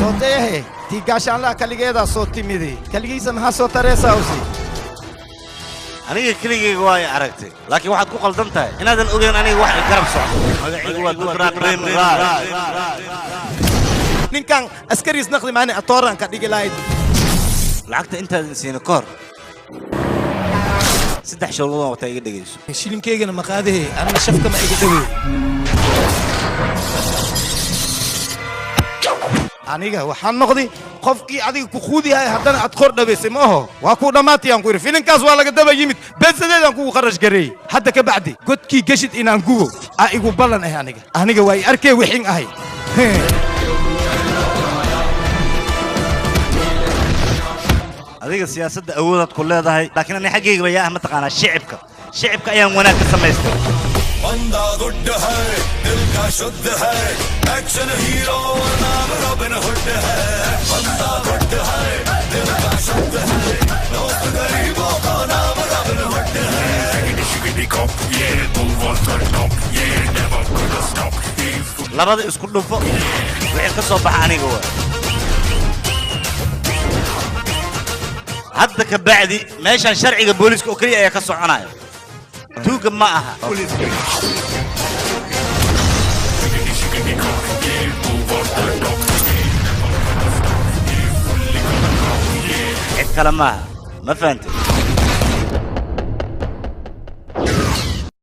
صوتيه تيجاشان لا كليجيدا صوتي ميدي كليجيسا ما صوت ريسا وسي أنا كليجي واي عرفتي لكن واحد كو قلدنتها إن هذا الأوجين أنا واحد كرب صعب هذا دبران ريم نكان أسكريس نخدم معنا أطوران كديجي لايد لعقت أنت سينكور سدح شغلنا وتايجي دقيش شيلين كيجنا مقاده أنا شفت ما إيجي دقي aniga waxaan noqday qofkii adiga ku xudiyahay haddana aad kor dhabaysay ma aho waa ku dhamaatay aan ku yiri filinkaas waa laga daba yimid beesadeedan ku kharash gareey hadda ka bacdi godkii gashid inaan gubo aa igu balan ah aniga way arkay wixin ahay adiga siyaasadda awoodad ku leedahay laakiin ani xaqiiqo yaa ma taqaana shicibka ayaan wanaag ka samaystay बंदा गुड है दिल का शुद्ध है action hero नाम robin hood है बंदा गुड है दिल का शुद्ध है दोस्त गरीबों का नाम रॉबिन हुड है शिगडी कॉप ये बुल वॉटर टॉप ये never could stop labada isku dhufo wixii ka soo baxa aniga waa hadda ka bacdi meeshan sharciga booliska oo kaliya ayaa ka soconaya tuuga ma aha cid kale maaha ma fahanti